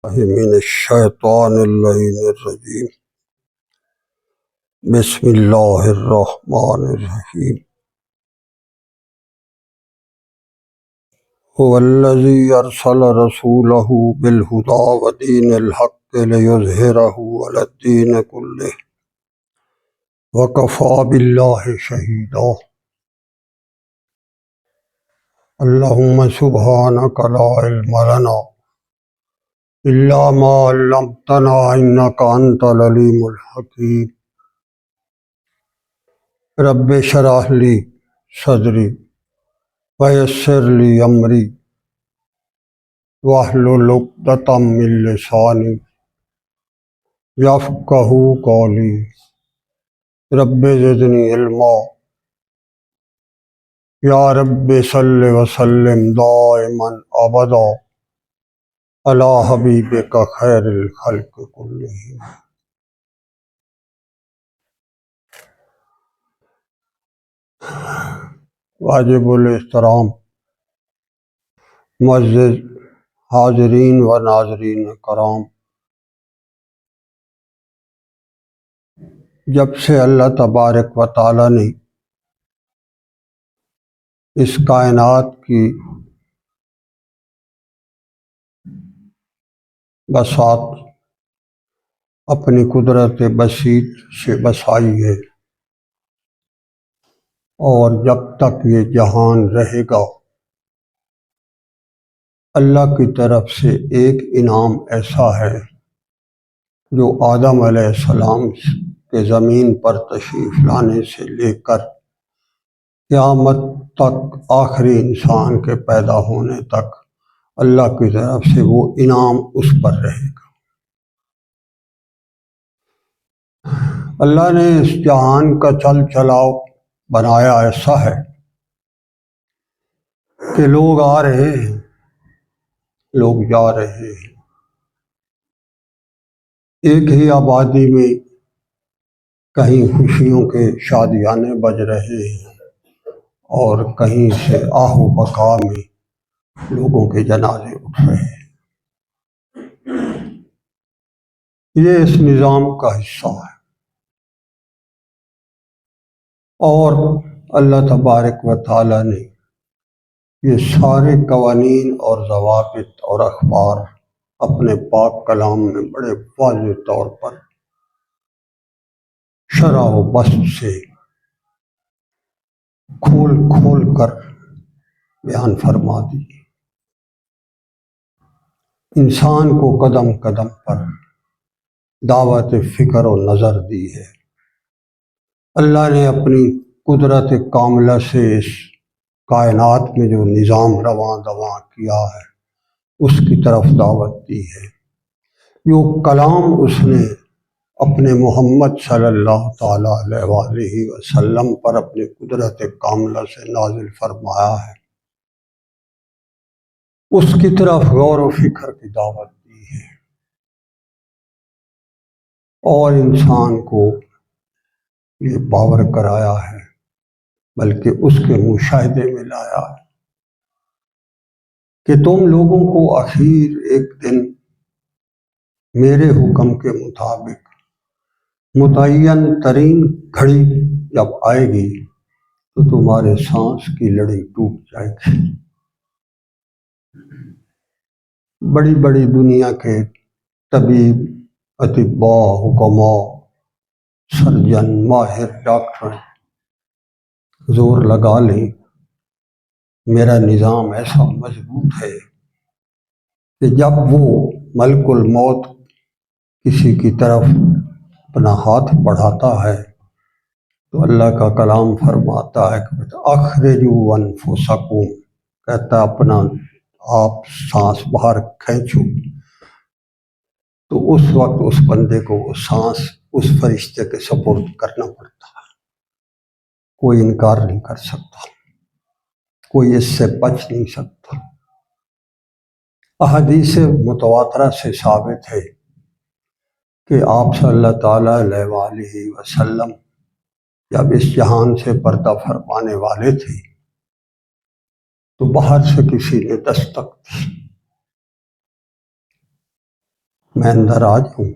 من الشیطان اللعین الرجیم بسم اللہ الرحمن الرحیم هو الذی ارسل رسولہ بالہدی ودین الحق لیظہرہ علی الدین کلہ وکفی باللہ شہیدا۔ اللہم سبحانک لا علم لنا الا ما علمتنا انک انت العلیم الحکیم۔ رب اشرح لی صدری ویسر لی امری واحلل عقدۃ من لسانی یفقہوا قولی۔ رب زدنی علما یا رب صل وسلم دائما ابدا علی حبیبک خیر الخلق کلہم۔ واجب الاحترام معزز حاضرین و ناظرین کرام، جب سے اللہ تبارک و تعالی نے اس کائنات کی بساط اپنی قدرت بسیط سے بسائی ہے، اور جب تک یہ جہان رہے گا اللہ کی طرف سے ایک انعام ایسا ہے جو آدم علیہ السلام کے زمین پر تشریف لانے سے لے کر قیامت تک آخری انسان کے پیدا ہونے تک اللہ کی طرف سے وہ انعام اس پر رہے گا۔ اللہ نے اس جہان کا چل چلاؤ بنایا ایسا ہے کہ لوگ آ رہے ہیں، لوگ جا رہے ہیں، ایک ہی آبادی میں کہیں خوشیوں کے شادیانے بج رہے ہیں اور کہیں سے آہ و بکا میں لوگوں کے جنازے اٹھ رہے ہیں۔ یہ اس نظام کا حصہ ہے، اور اللہ تبارک و تعالی نے یہ سارے قوانین اور ضوابط اور اخبار اپنے پاک کلام میں بڑے واضح طور پر شرح و بسط سے کھول کھول کر بیان فرما دی۔ انسان کو قدم قدم پر دعوت فکر و نظر دی ہے۔ اللہ نے اپنی قدرت کاملہ سے اس کائنات میں جو نظام رواں دواں کیا ہے اس کی طرف دعوت دی ہے۔ جو کلام اس نے اپنے محمد صلی اللہ تعالیٰ علیہ وآلہ وسلم پر اپنی قدرت کاملہ سے نازل فرمایا ہے اس کی طرف غور و فکر کی دعوت دی ہے، اور انسان کو یہ باور کرایا ہے بلکہ اس کے مشاہدے میں لایا ہے کہ تم لوگوں کو اخیر ایک دن میرے حکم کے مطابق متعین ترین گھڑی جب آئے گی تو تمہارے سانس کی لڑی ٹوٹ جائے گی۔ بڑی بڑی دنیا کے طبیب، اطباء، حکماء، سرجن، ماہر ڈاکٹر زور لگا لیں، میرا نظام ایسا مضبوط ہے کہ جب وہ ملک الموت کسی کی طرف اپنا ہاتھ بڑھاتا ہے تو اللہ کا کلام فرماتا ہے کہ اخرجوا انفسکم، کہتا اپنا آپ سانس باہر کھینچو، تو اس وقت اس بندے کو وہ سانس اس فرشتے کے سپرد کرنا پڑتا ہے۔ کوئی انکار نہیں کر سکتا، کوئی اس سے بچ نہیں سکتا۔ احادیث متواترہ سے ثابت ہے کہ آپ صلی اللہ تعالیٰ علیہ وآلہ وسلم جب اس جہان سے پردہ فرمانے والے تھے تو باہر سے کسی نے دستک دی، میں اندر آ جاؤں؟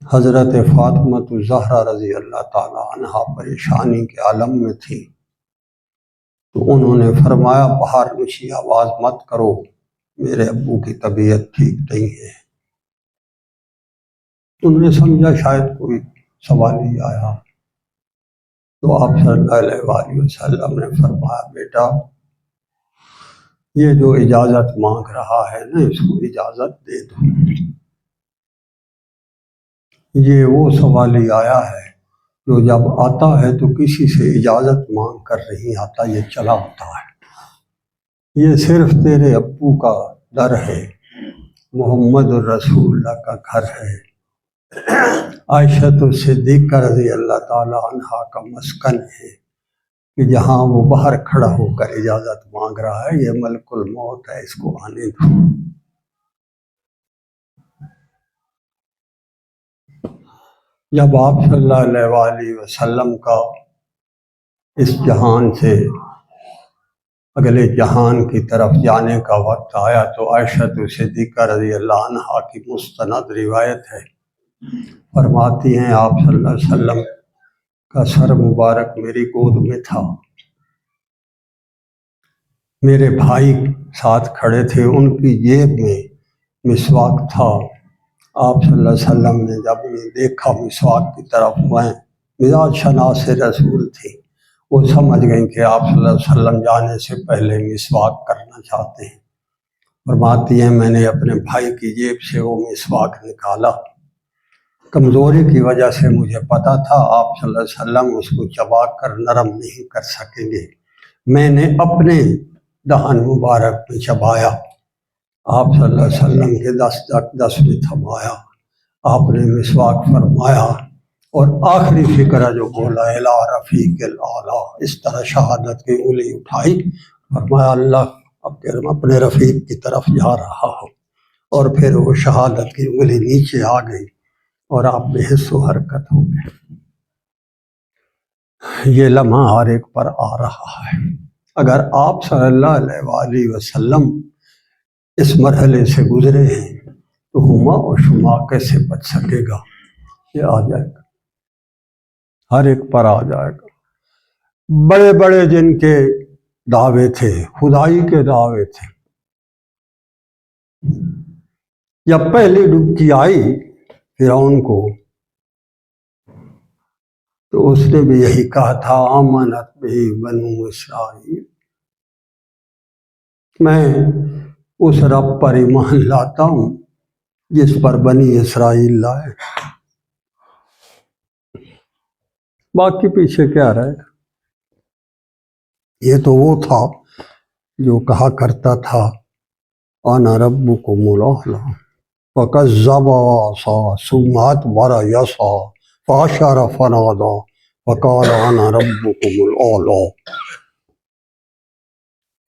حضرت فاطمہ الزہرا رضی اللہ تعالی عنہا پریشانی کے عالم میں تھی، تو انہوں نے فرمایا باہر اونچی آواز مت کرو، میرے ابو کی طبیعت ٹھیک نہیں ہے۔ انہوں نے سمجھا شاید کوئی سوال ہی آیا، تو آپ صلی اللہ علیہ وآلہ وسلم نے فرمایا بیٹا یہ جو اجازت مانگ رہا ہے نا، اس کو اجازت دے دو۔ یہ وہ سوال ہی آیا ہے جو جب آتا ہے تو کسی سے اجازت مانگ کر نہیں آتا، یہ چلا آتا ہے۔ یہ صرف تیرے ابو کا در ہے، محمد الرسول اللہ کا گھر ہے، عائشہ صدیقہ رضی اللہ تعالی عنہا کا مسکن ہے، کہ جہاں وہ باہر کھڑا ہو کر اجازت مانگ رہا ہے، یہ ملک الموت ہے، اس کو آنے دو۔ جب آپ صلی اللہ علیہ وآلہ وسلم کا اس جہان سے اگلے جہان کی طرف جانے کا وقت آیا تو عائشہ صدیقہ رضی اللہ عنہا کی مستند روایت ہے، فرماتی ہیں آپ صلی اللہ علیہ وسلم کا سر مبارک میری گود میں تھا، میرے بھائی ساتھ کھڑے تھے، ان کی جیب میں مسواک تھا۔ آپ صلی اللہ علیہ وسلم نے جب انہیں دیکھا مسواک کی طرف، میں مزاج شناس رسول تھی، وہ سمجھ گئیں کہ آپ صلی اللہ علیہ وسلم جانے سے پہلے مسواک کرنا چاہتے ہیں۔ فرماتی ہیں میں نے اپنے بھائی کی جیب سے وہ مسواک نکالا، کمزوری کی وجہ سے مجھے پتا تھا آپ صلی اللہ علیہ وسلم اس کو چبا کر نرم نہیں کر سکیں گے، میں نے اپنے دہن مبارک میں چبایا، آپ صلی اللہ علیہ وسلم کے دس میں تھمایا، آپ نے مسواک فرمایا اور آخری فقرہ جو بولا الی رفیق الاعلیٰ، اس طرح شہادت کی انگلی اٹھائی، فرمایا اللہ اب اپنے رفیق کی طرف جا رہا ہو، اور پھر وہ شہادت کی انگلی نیچے آ گئی اور آپ بے حس و حرکت ہو گئے۔ یہ لمحہ ہر ایک پر آ رہا ہے، اگر آپ صلی اللہ علیہ وآلہ وسلم اس مرحلے سے گزرے ہیں تو ہما و شما کیسے بچ سکے گا؟ یہ آ جائے گا، ہر ایک پر آ جائے گا۔ بڑے بڑے جن کے دعوے تھے، خدائی کے دعوے تھے، جب پہلی ڈبکی آئی فرعون کو تو اس نے بھی یہی کہا تھا آمنت بہ بنو اسرائیل، میں اس رب پر ایمان لاتا ہوں جس پر بنی اسرائیل لائے۔ باقی پیچھے کیا رہے گا؟ یہ تو وہ تھا جو کہا کرتا تھا انا ربکم الاعلی، فکذب وعصی ثم ادبر یسعی فحشر فنادی فقال انا ربکم الاعلی۔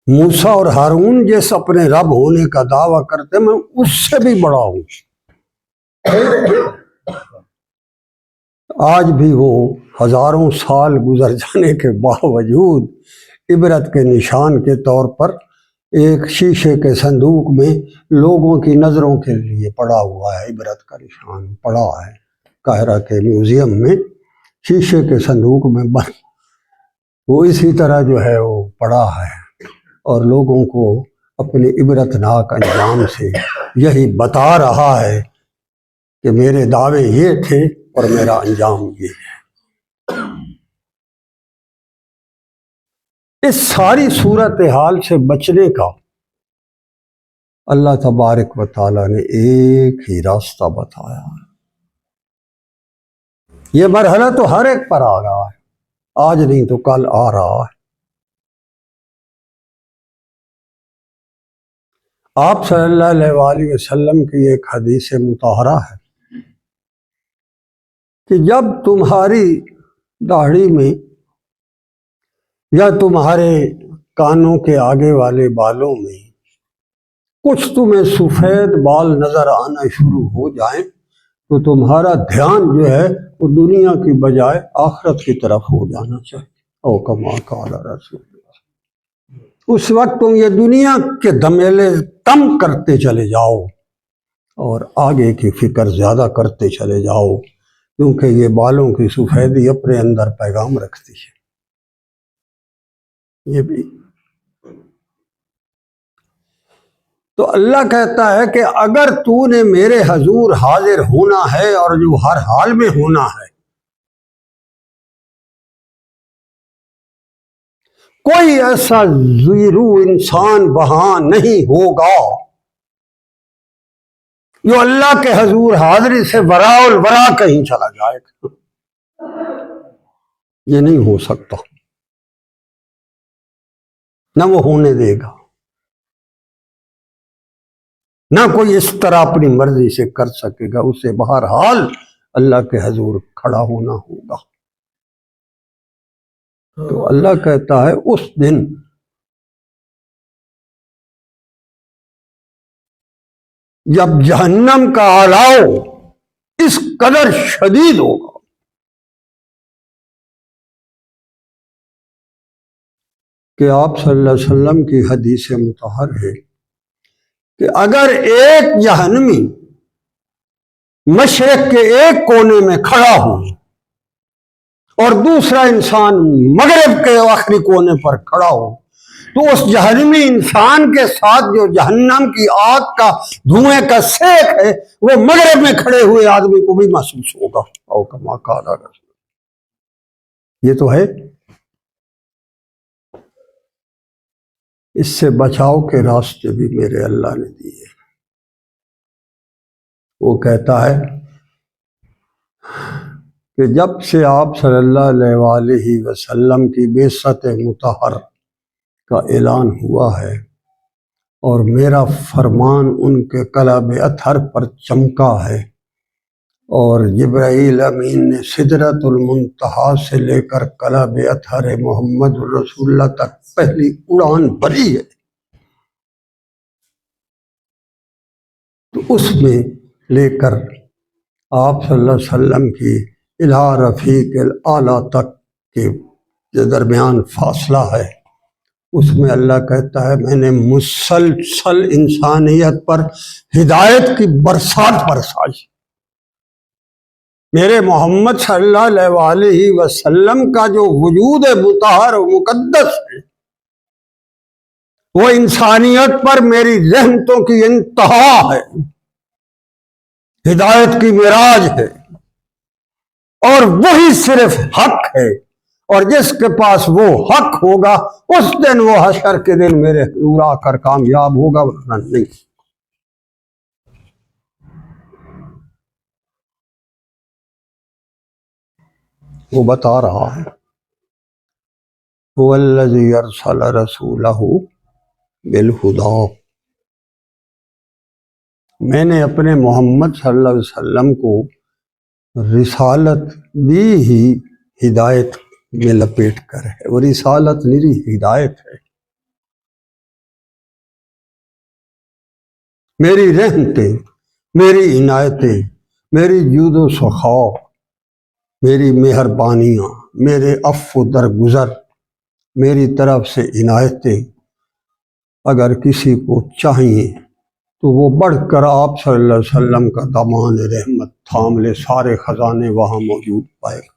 موسیٰ اور ہارون جس اپنے رب ہونے کا دعویٰ کرتے میں اس سے بھی بڑا ہوں۔ آج بھی وہ ہزاروں سال گزر جانے کے باوجود عبرت کے نشان کے طور پر ایک شیشے کے صندوق میں لوگوں کی نظروں کے لیے پڑا ہوا ہے، عبرت کا نشان پڑا ہے قاہرہ کے میوزیم میں، شیشے کے صندوق میں بند، وہ اسی طرح جو ہے وہ پڑا ہے، اور لوگوں کو اپنے عبرتناک انجام سے یہی بتا رہا ہے کہ میرے دعوے یہ تھے اور میرا انجام یہ ہے۔ اس ساری صورتحال سے بچنے کا اللہ تبارک و تعالیٰ نے ایک ہی راستہ بتایا۔ یہ مرحلہ تو ہر ایک پر آ رہا ہے، آج نہیں تو کل آ رہا ہے۔ آپ صلی اللہ علیہ وآلہ وسلم کی ایک حدیث مطہرہ ہے کہ جب تمہاری داڑھی میں یا تمہارے کانوں کے آگے والے بالوں میں کچھ تمہیں سفید بال نظر آنا شروع ہو جائیں تو تمہارا دھیان جو ہے وہ دنیا کی بجائے آخرت کی طرف ہو جانا چاہیے، او کما قال رسول اللہ۔ اس وقت تم یہ دنیا کے دھمیلے کم کرتے چلے جاؤ اور آگے کی فکر زیادہ کرتے چلے جاؤ، کیونکہ یہ بالوں کی سفیدی اپنے اندر پیغام رکھتی ہے۔ یہ بھی تو اللہ کہتا ہے کہ اگر تو نے میرے حضور حاضر ہونا ہے، اور جو ہر حال میں ہونا ہے، کوئی ایسا زیرو انسان وہاں نہیں ہوگا جو اللہ کے حضور حاضری سے وراء الورا کہیں چلا جائے گا۔ یہ نہیں ہو سکتا، نہ وہ ہونے دے گا، نہ کوئی اس طرح اپنی مرضی سے کر سکے گا، اسے بہرحال اللہ کے حضور کھڑا ہونا ہوگا۔ تو اللہ کہتا ہے اس دن جب جہنم کا الاؤ اس قدر شدید ہوگا کہ آپ صلی اللہ علیہ وسلم کی حدیث مطہر ہے کہ اگر ایک جہنمی مشرق کے ایک کونے میں کھڑا ہو اور دوسرا انسان مغرب کے آخری کونے پر کھڑا ہو، تو اس جہنمی انسان کے ساتھ جو جہنم کی آگ کا دھوئیں کا سیک ہے وہ مغرب میں کھڑے ہوئے آدمی کو بھی محسوس ہوگا۔ او کما قال رسول، یہ تو ہے۔ اس سے بچاؤ کے راستے بھی میرے اللہ نے دیے۔ وہ کہتا ہے کہ جب سے آپ صلی اللہ علیہ وآلہ وسلم کی بعثت مطہر کا اعلان ہوا ہے اور میرا فرمان ان کے قلب اطہر پر چمکا ہے، اور جبرائیل امین نے سدرۃ المنتہا سے لے کر قلب اطہر محمد رسول اللہ تک پہلی اڑان بھری ہے، تو اس میں لے کر آپ صلی اللہ علیہ وسلم کی الہ رفیق الاعلیٰ تک کے جو درمیان فاصلہ ہے، اس میں اللہ کہتا ہے میں نے مسلسل انسانیت پر ہدایت کی برسات برسائی۔ میرے محمد صلی اللہ علیہ وآلہ وسلم کا جو وجود مطہر و مقدس ہے، وہ انسانیت پر میری رحمتوں کی انتہا ہے، ہدایت کی معراج ہے، اور وہی صرف حق ہے، اور جس کے پاس وہ حق ہوگا اس دن وہ حشر کے دن میرے حضور آ کر کامیاب ہوگا، ورنہ نہیں۔ وہ بتا رہا ہے هو الذی ارسل رسولہ بالہدی، میں نے اپنے محمد صلی اللہ علیہ وسلم کو رسالت دی ہی ہدایت میں لپیٹ کر ہے، وہ رسالت میری ہدایت ہے، میری رحمتیں، میری عنایتیں، میری جود و سخا، میری مہربانیاں، میرے عفو درگزر، میری طرف سے عنایتیں اگر کسی کو چاہیے تو وہ بڑھ کر آپ صلی اللہ علیہ وسلم کا دامان رحمت تھام لے، سارے خزانے وہاں موجود پائے گا۔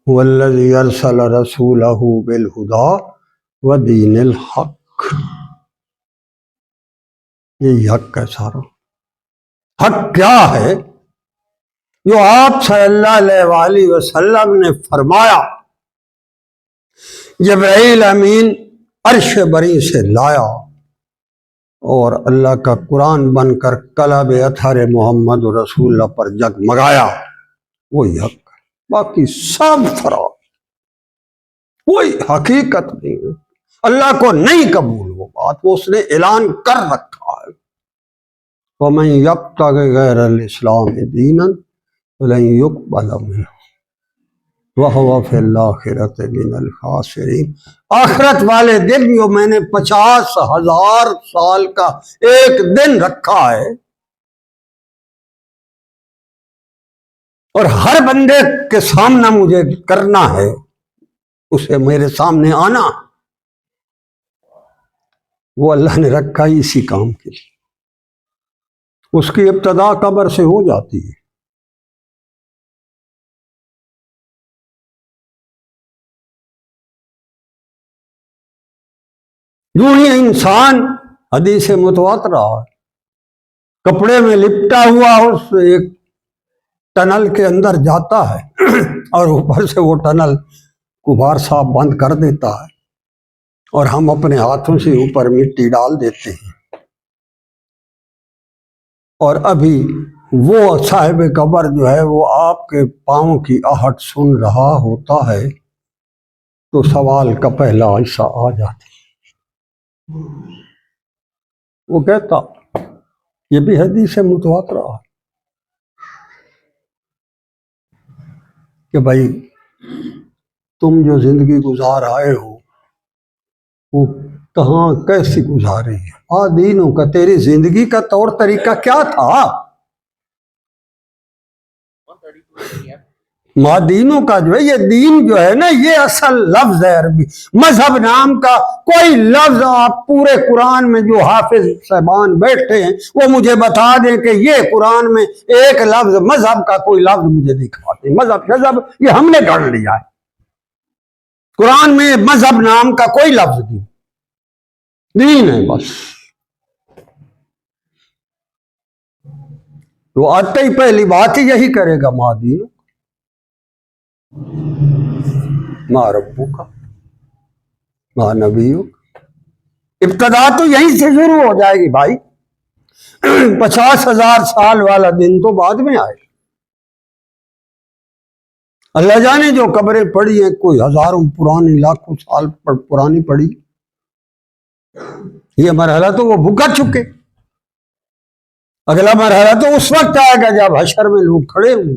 والذی ارسل رسولہ بالہدی ودین الحق، یہ حق ہے سارا۔ حق کیا ہے؟ جو آپ صلی اللہ علیہ وآلہ وسلم نے فرمایا، جبرائیل امین عرش بری سے لایا اور اللہ کا قرآن بن کر قلب اطہر محمد رسول اللہ پر جگمگایا، وہی حق ہے، باقی سب فراق، کوئی حقیقت نہیں ہے، اللہ کو نہیں قبول وہ بات، وہ اس نے اعلان کر رکھا ہے۔ وَمَن يَبْتَغِ غَيْرَ الْإِسْلَامِ دِينًا فَلَن يُقْبَلَ مِنْهُ وَهُوَ فِي الْآخِرَةِ مِنَ الْخَاسِرِينَ۔ آخرت والے دن جو میں نے 50,000 سال کا ایک دن رکھا ہے، اور ہر بندے کے سامنے مجھے کرنا ہے، اسے میرے سامنے آنا، وہ اللہ نے رکھا ہی اسی کام کے لیے. اس کی ابتدا قبر سے ہو جاتی ہے. یوں ہی انسان حدیث متواتر ہے، کپڑے میں لپٹا ہوا اس ایک ٹنل کے اندر جاتا ہے اور اوپر سے وہ ٹنل غبار صاحب بند کر دیتا ہے اور ہم اپنے ہاتھوں سے اوپر مٹی ڈال دیتے ہیں. اور ابھی وہ صاحب قبر جو ہے وہ آپ کے پاؤں کی آہٹ سن رہا ہوتا ہے تو سوال کا پہلا حصہ آ جاتا. وہ کہتا، یہ بھی حدیث متواتر ہے کہ بھائی تم جو زندگی گزار آئے ہو وہ کہاں کیسی گزاری ہے؟ دینوں کا تیری زندگی کا طور طریقہ کیا تھا؟ مادینوں کا جو ہے یہ دین جو ہے نا، یہ اصل لفظ ہے عربی. مذہب نام کا کوئی لفظ آپ پورے قرآن میں جو حافظ صاحبان بیٹھے ہیں وہ مجھے بتا دیں کہ یہ قرآن میں ایک لفظ مذہب کا کوئی لفظ مجھے دکھاتے. مذہب شذہب یہ ہم نے گھڑ لیا ہے. قرآن میں مذہب نام کا کوئی لفظ نہیں، دین ہے بس. وہ آتے ہی پہلی بات ہی یہی کرے گا، ماں دین ماں ربو کا ماں نبیوں. ابتدا تو یہیں سے شروع ہو جائے گی بھائی. 50,000 سال والا دن تو بعد میں آئے. اللہ جانے جو قبریں پڑی ہیں، کوئی ہزاروں پرانی لاکھوں سال پرانی پڑی. یہ مرحلہ تو وہ بھگت چکے. اگلا مرحلہ تو اس وقت آئے گا جب حشر میں لوگ کھڑے ہوں.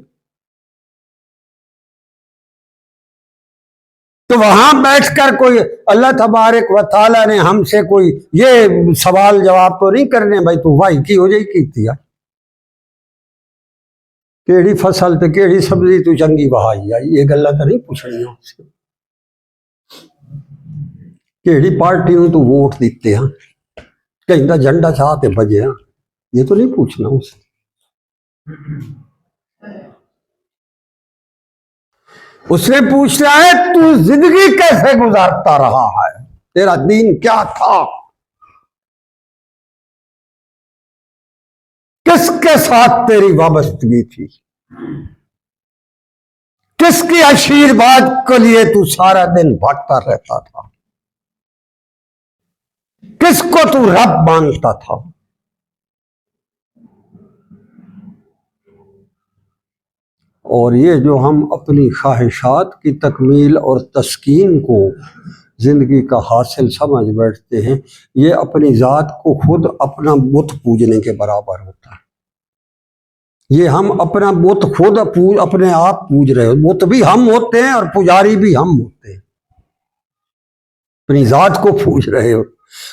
تو وہاں بیٹھ کر کوئی اللہ تبارک و تعالیٰ نے ہم سے کوئی یہ سوال جواب تو نہیں کرنے بھائی تو وائی کی ہو جائی کی تھی کیڑی فصل تے کیڑی سبزی تو چنگی بہائی آئی، یہ گلا تو نہیں پوچھنی ہوں سے. کیڑی پارٹی ہوں تو ووٹ دیتے ہیں، کہیں دا جھنڈا چاہتے بجے ہیں، یہ تو نہیں پوچھنا ہوں سے. اس نے پوچھنا ہے تو زندگی کیسے گزارتا رہا ہے، تیرا دین کیا تھا، کس کے ساتھ تیری وابستگی تھی، کس کی آشیرواد کے لیے تو سارا دن بھاگتا رہتا تھا، کس کو تو رب مانتا تھا. اور یہ جو ہم اپنی خواہشات کی تکمیل اور تسکین کو زندگی کا حاصل سمجھ بیٹھتے ہیں، یہ اپنی ذات کو خود اپنا بت پوجنے کے برابر ہوتا ہے. یہ ہم اپنا بت خود اپنے آپ پوج رہے ہو. بت بھی ہم ہوتے ہیں اور پجاری بھی ہم ہوتے ہیں، اپنی ذات کو پوج رہے ہو.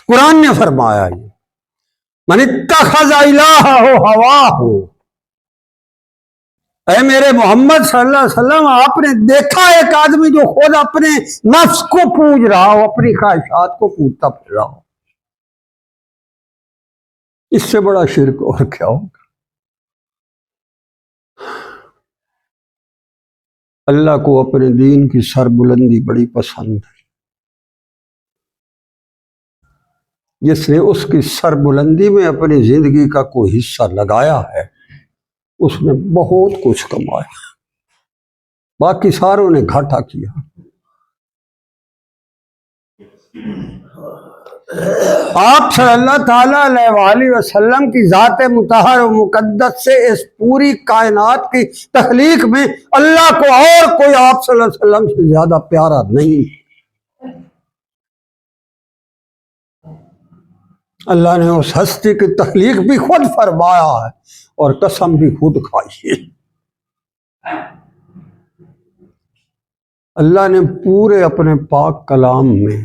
قرآن نے فرمایا یہ من اتخذ الہہ ہواہ. اے میرے محمد صلی اللہ علیہ وسلم، آپ نے دیکھا ایک آدمی جو خود اپنے نفس کو پوج رہا ہو، اپنی خواہشات کو پوجتا پھر رہا ہو، اس سے بڑا شرک اور کیا ہوگا. اللہ کو اپنے دین کی سربلندی بڑی پسند ہے. جس نے اس کی سربلندی میں اپنی زندگی کا کوئی حصہ لگایا ہے اس نے بہت کچھ کمایا، باقی ساروں نے گھاٹا کیا. آپ صلی اللہ تعالیٰ علیہ وآلہ وسلم کی ذات مطہر و مقدس سے اس پوری کائنات کی تخلیق میں اللہ کو اور کوئی آپ صلی اللہ علیہ وسلم سے زیادہ پیارا نہیں. اللہ نے اس ہستی کی تخلیق بھی خود فرمایا ہے اور قسم بھی خود کھائی ہے. اللہ نے پورے اپنے پاک کلام میں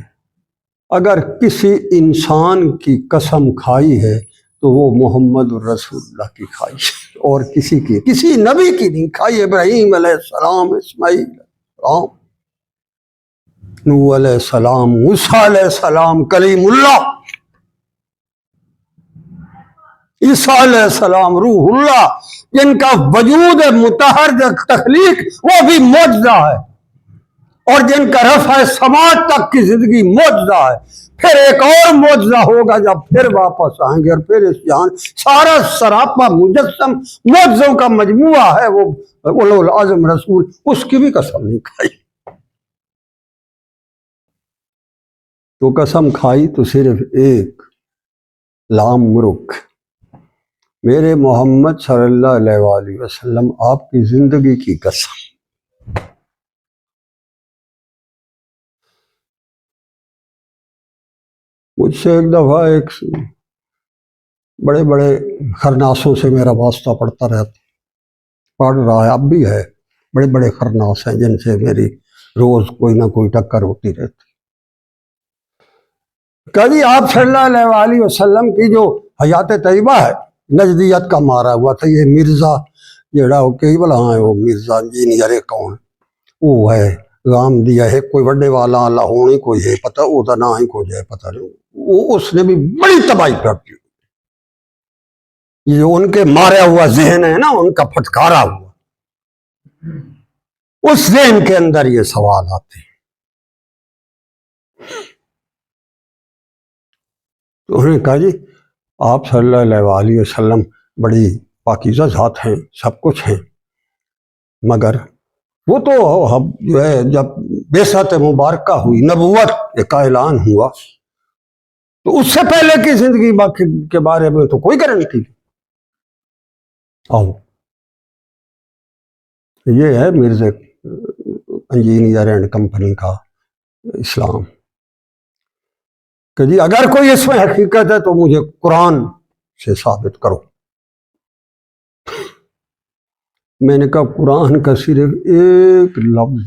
اگر کسی انسان کی قسم کھائی ہے تو وہ محمد الرسول اللہ کی کھائی ہے، اور کسی نبی کی نہیں کھائی. ابراہیم علیہ السلام، اسماعیل علیہ السلام، نوح علیہ السلام، موسیٰ علیہ السلام، کلیم اللہ، عیسیٰ علیہ السلام روح اللہ، جن کا وجود مطہر تخلیق وہ بھی معجزہ ہے، اور جن کا رفع سماعت تک کی زندگی معجزہ ہے۔ پھر ایک اور معجزہ ہوگا جب پھر واپس آئیں گے، اور پھر اس جہان سارا سراپا مجسم معجزوں کا مجموعہ ہے وہ اولو العزم رسول، اس کی بھی قسم نہیں کھائی۔ تو قسم کھائی تو صرف ایک، لام مرک، میرے محمد صلی اللہ علیہ وآلہ وسلم آپ کی زندگی کی قسم۔ مجھ سے ایک دفعہ ایک بڑے بڑے خرناسوں سے میرا واسطہ پڑتا رہتا، پڑھ رہا ہے اب بھی ہے، بڑے بڑے خرناس ہیں جن سے میری روز کوئی نہ کوئی ٹکر ہوتی رہتی۔ کہ جی آپ صلی اللہ علیہ وآلہ وسلم کی جو حیات طیبہ ہے، نجدیت کا مارا ہوا تھا، یہ مرزا جڑا وہ کئی بلا ہے، وہ مرزا انجینئر کون وہ ہے غام دیا ہے، کوئی وڈے والا اللہ ہونی کوئی ہے پتہ وہ تو نہ ہی کوئی ہے پتہ نہیں، وہ اس نے بھی بڑی تباہی کرتی۔ یہ جو ان کے مارا ہوا ذہن ہے نا، ان کا پھٹکارا ہوا، اس ذہن کے اندر یہ سوال آتے ہیں۔ تو انہوں نے کہا جی آپ صلی اللہ علیہ وآلہ وسلم بڑی پاکیزہ ذات ہیں، سب کچھ ہیں، مگر وہ تو جو ہے جب بعثت مبارکہ ہوئی، نبوت کا اعلان ہوا، تو اس سے پہلے کی زندگی کے بارے میں تو کوئی گارنٹی نہیں۔ آؤ یہ ہے مرزا انجینئر اینڈ کمپنی کا اسلام کہ جی اگر کوئی اس میں حقیقت ہے تو مجھے قرآن سے ثابت کرو۔ میں نے کہا قرآن کا صرف ایک لفظ،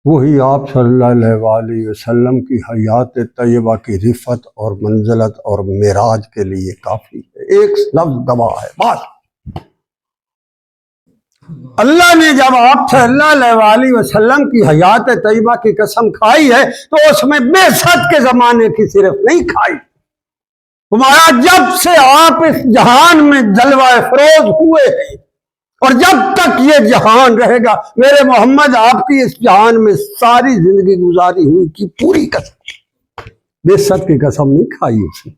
وہی آپ صلی اللہ علیہ وآلہ وسلم کی حیات طیبہ کی رفعت اور منزلت اور معراج کے لیے کافی ہے، ایک لفظ گواہ ہے بس۔ اللہ نے جب آپ صلی اللہ علیہ وآلہ وسلم کی حیات طیبہ کی قسم کھائی ہے تو اس میں بعثت کے زمانے کی صرف نہیں کھائی، تمہارا جب سے آپ اس جہان میں جلوہ افروز ہوئے ہیں اور جب تک یہ جہان رہے گا، میرے محمد آپ کی اس جہان میں ساری زندگی گزاری ہوئی کی پوری قسم، بعثت کی قسم نہیں کھائی اس نے۔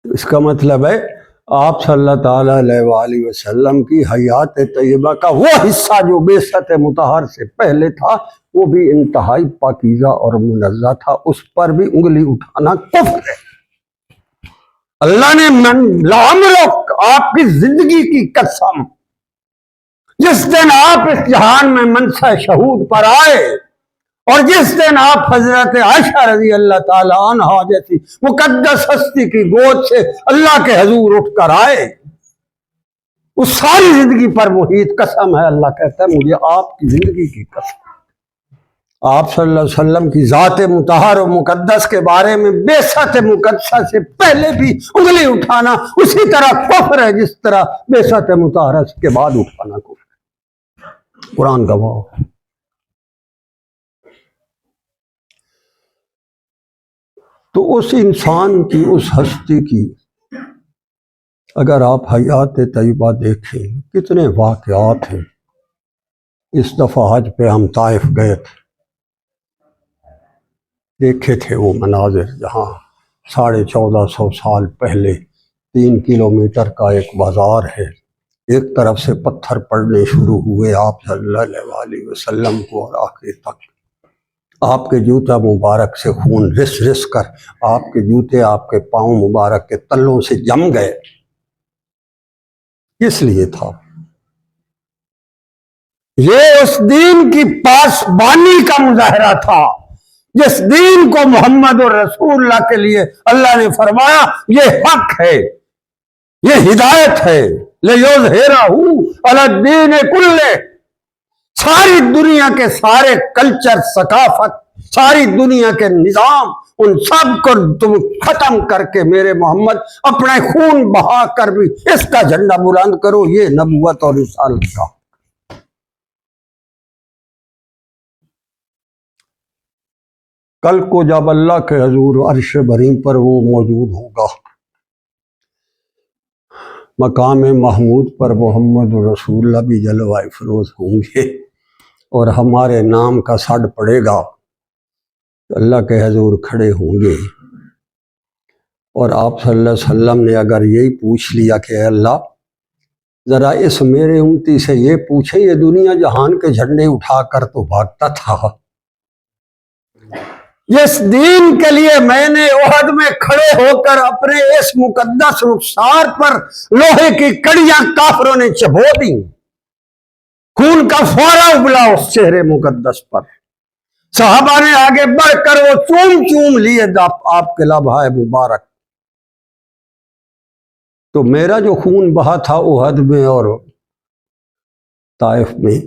اس کا مطلب ہے آپ صلی اللہ تعالیٰ علیہ وآلہ وسلم کی حیات طیبہ کا وہ حصہ جو بعثت مطہر سے پہلے تھا وہ بھی انتہائی پاکیزہ اور منزہ تھا، اس پر بھی انگلی اٹھانا کفر ہے۔ اللہ نے لعمرک آپ کی زندگی کی قسم، جس دن آپ اس جہان میں منصب شہود پر آئے اور جس دن آپ حضرت عائشہ رضی اللہ تعالی عنہ جیسی مقدس ہستی کی گود سے اللہ کے حضور اٹھ کر آئے، اس ساری زندگی پر محیط قسم ہے۔ اللہ کہتا ہے مجھے آپ کی زندگی کی قسم۔ آپ صلی اللہ علیہ وسلم کی ذات مطہر و مقدس کے بارے میں بعثت مقدسہ سے پہلے بھی انگلی اٹھانا اسی طرح کفر ہے جس طرح بعثت مطہرہ کے بعد اٹھانا کفر ہے۔ قرآن گواہ۔ تو اس انسان کی، اس ہستی کی اگر آپ حیات طیبہ دیکھیں، کتنے واقعات ہیں۔ اس دفعہ حج پہ ہم طائف گئے تھے، دیکھے تھے وہ مناظر جہاں 1450 سال پہلے 3 کلومیٹر کا ایک بازار ہے، ایک طرف سے پتھر پڑنے شروع ہوئے آپ صلی اللہ علیہ وآلہ وسلم کو اور آخر تک آپ کے جوتا مبارک سے خون رس رس کر آپ کے جوتے آپ کے پاؤں مبارک کے تلوں سے جم گئے۔ اس لیے تھا یہ اس دین کی پاسبانی کا مظاہرہ تھا، جس دین کو محمد اور رسول اللہ کے لیے اللہ نے فرمایا یہ حق ہے، یہ ہدایت ہے، لِیُظْہِرَهُ عَلَى الدِّینِ کُلِّهِ، ساری دنیا کے سارے کلچر، ثقافت، ساری دنیا کے نظام، ان سب کو تم ختم کر کے میرے محمد اپنے خون بہا کر بھی اس کا جھنڈا بلند کرو، یہ نبوت اور رسالت کا۔ کل کو جب اللہ کے حضور عرش بریم پر وہ موجود ہوگا مقام محمود پر محمد رسول اللہ بھی جلوہ افروز ہوں گے اور ہمارے نام کا سڈ پڑے گا تو اللہ کے حضور کھڑے ہوں گے، اور آپ صلی اللہ علیہ وسلم نے اگر یہی پوچھ لیا کہ اے اللہ ذرا اس میرے امتی سے یہ پوچھے، یہ دنیا جہان کے جھنڈے اٹھا کر تو بھاگتا تھا، جس دین کے لیے میں نے احد میں کھڑے ہو کر اپنے اس مقدس رخسار پر لوہے کی کڑیاں کافروں نے چبو دی، خون کا فوارہ ابلا اس چہرے مقدس پر، صحابہ نے آگے بڑھ کر وہ چوم چوم لیے آپ کے لبھائے مبارک، تو میرا جو خون بہا تھا احد میں اور طائف میں،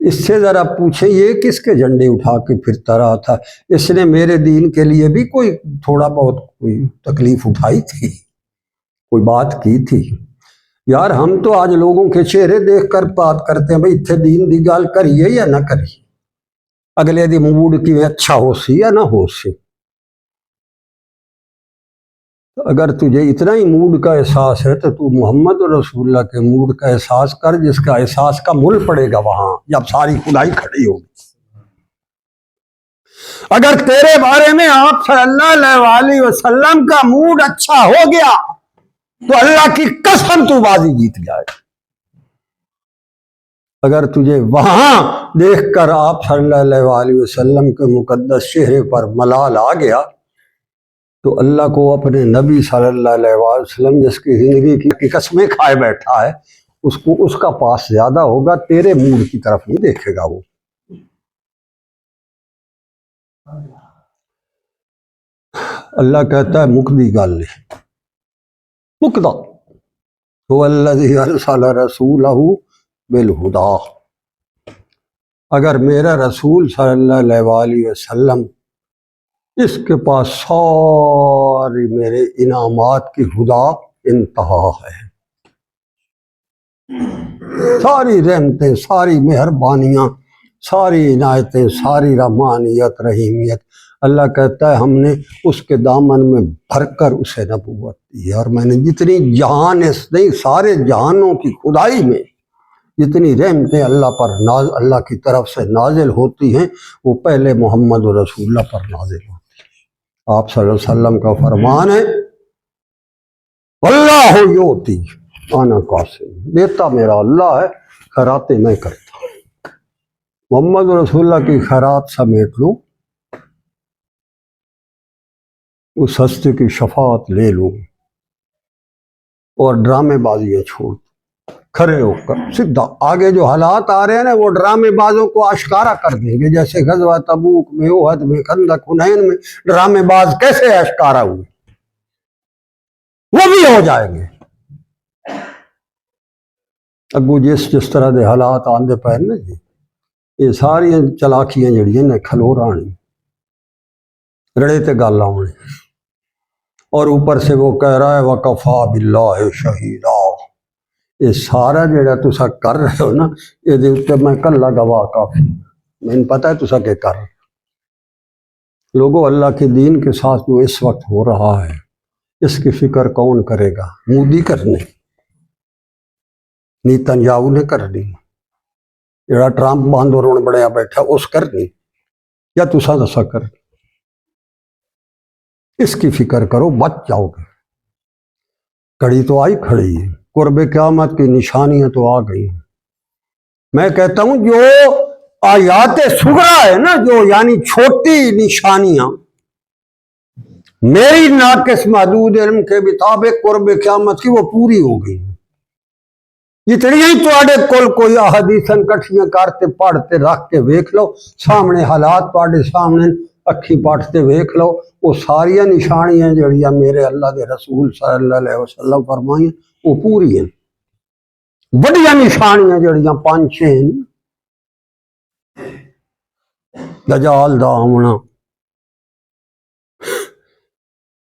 اس سے ذرا پوچھیں یہ کس کے جھنڈے اٹھا کے پھرتا رہا تھا؟ اس نے میرے دین کے لیے بھی کوئی تھوڑا بہت کوئی تکلیف اٹھائی تھی، کوئی بات کی تھی؟ یار ہم تو آج لوگوں کے چہرے دیکھ کر بات کرتے ہیں، بھائی اتنے دین دی گال کریے یا نہ کریے، اگلے دی موڈ کی اچھا ہو سی یا نہ ہو سی۔ اگر تجھے اتنا ہی موڈ کا احساس ہے تو تو محمد رسول اللہ کے موڈ کا احساس کر، جس کا احساس کا مل پڑے گا وہاں جب ساری خدائی کھڑی ہوگی۔ اگر تیرے بارے میں آپ صلی اللہ علیہ وسلم کا موڈ اچھا ہو گیا تو اللہ کی قسم تو بازی جیت جائے۔ اگر تجھے وہاں دیکھ کر آپ صلی اللہ علیہ وسلم کے مقدس چہرے پر ملال آ گیا تو اللہ کو اپنے نبی صلی اللہ علیہ وسلم جس کی زندگی کی قسمیں کھائے بیٹھا ہے اس کو اس کا پاس زیادہ ہوگا، تیرے موڈ کی طرف نہیں دیکھے گا وہ۔ اللہ کہتا ہے مقدی گل مقدہ هو الذی ارسل رسولہ بالہدی، اگر میرا رسول صلی اللہ علیہ وسلم اس کے پاس ساری میرے انعامات کی ہدا انتہا ہے، ساری رحمتیں، ساری مہربانیاں، ساری عنایتیں، ساری رحمانیت، رحیمیت، اللہ کہتا ہے ہم نے اس کے دامن میں بھر کر اسے نبوت دی ہے، اور میں نے جتنی جہان نہیں سارے جہانوں کی خدائی میں جتنی رحمتیں اللہ کی طرف سے نازل ہوتی ہیں وہ پہلے محمد رسول اللہ پر نازل ہوتی ہیں۔ آپ صلی اللہ علیہ وسلم کا فرمان ہے اللہ یوتی انا قاسم، دیتا میرا اللہ ہے، خیراتیں میں کرتا ہوں۔ محمد رسول اللہ کی خیرات سمیٹ لوں، اس ہستی کی شفاعت لے لوں اور ڈرامے بازیاں چھوڑ کھڑے ہو کر سیدھا آگے جو حالات آ رہے ہیں نا وہ ڈرامے بازوں کو آشکارا کر دیں گے، جیسے غزوہ تبوک میں، احد میں، خندق، حنین میں ڈرامے باز کیسے آشکارا ہوئے وہ بھی ہو جائیں گے۔ اگو جس طرح دے حالات آندے پہ نا جی، یہ ساری چلاکیاں جڑیاں نے کھلو رانی رڑے تے گل آنے، اور اوپر سے وہ کہہ رہا ہے وَكَفَى بِاللَّهِ شَهِيدًا، یہ سارا جڑا تسا کر رہے ہو نا یہ دے اوپر میں کلا گواہ کافی، میں پتہ ہے تسا کہ کر لوگوں اللہ کے دین کے ساتھ جو اس وقت ہو رہا ہے اس کی فکر کون کرے گا؟ مودی کرنے، نیتن یاہو نے کرنی، جڑا ٹرمپ باندھ روڑ بڑیا بیٹھا اس کرنی، یا تسا دسا کرنی؟ اس کی فکر کرو، بچ جاؤ گے۔ کڑی تو آئی کھڑی ہے، قرب قیامت کی نشانیاں تو آ گئی ہیں۔ میں کہتا ہوں جو آیات صغرا ہے نا، جو یعنی چھوٹی نشانیاں میری ناقص محدود علم کے مطابق قرب قیامت کی وہ پوری ہو گئی ہیں۔ جتنی ہی تواڈے کول کوئی احادیثاں کٹھیاں کرتے پڑھتے رکھ کے ویکھ لو، سامنے حالات تواڈے سامنے اکھی پڑھتے ویکھ لو، وہ ساری نشانیاں جڑیاں میرے اللہ دے رسول صلی اللہ علیہ وسلم فرمائیں وہ پوری ہیں۔ بڑیاں نشانیاں جڑیاں 5-6 ہیں، دجال دا آمنا،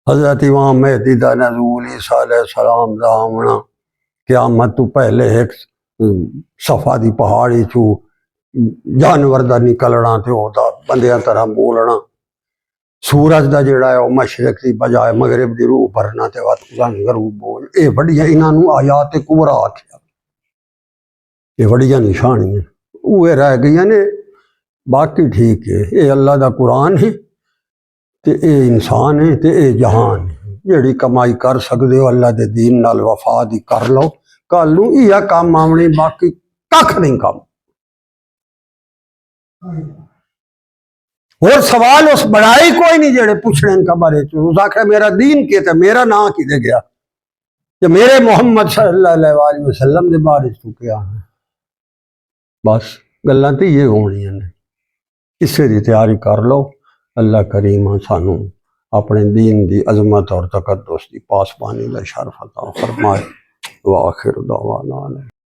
حضرت امام مہدی دا نزول، عیسیٰ علیہ السلام دا آمنا، قیامت تو پہلے ایک صفا دی پہاڑی چو جانور دا نکلنا تے او دا بندیاں طرح بولنا، سورج دا جڑا ہے وہ مشرق کی بجائے مغرب دی روح بھرنا تے وقت غروب ہو، یہ بڑیاں انہاں نوں آیات کبریٰ آکھیا، یہ بڑیاں نشانیاں اوے رہ گئیاں نے، باقی ٹھیک ہے، یہ اللہ دا قرآن ہے تے اے انسان ہے تے اے جہان ہے، جیڑی کمائی کر سکدے ہو اللہ دے دین نال وفا دی کر لو، کل نوں یہ کام آمنی، باقی ککھ نہیں کام۔ اور سوال اس بڑائی کوئی نہیں جڑے پوچھنے ان کا بارے چ، اس آخر میرا دین کی تھا، میرا نا کی دے گیا کہ میرے محمد صلی اللہ علیہ وسلم دے بارے تو کیا ہے، بس گلاں تے یہ ہونیاں نے، اسے دی تیاری کر لو۔ اللہ کریم سانو اپنے دین دی عظمت اور تقدس دی پاسبانی دا شرف عطا فرمائے۔ وآخر دعوانا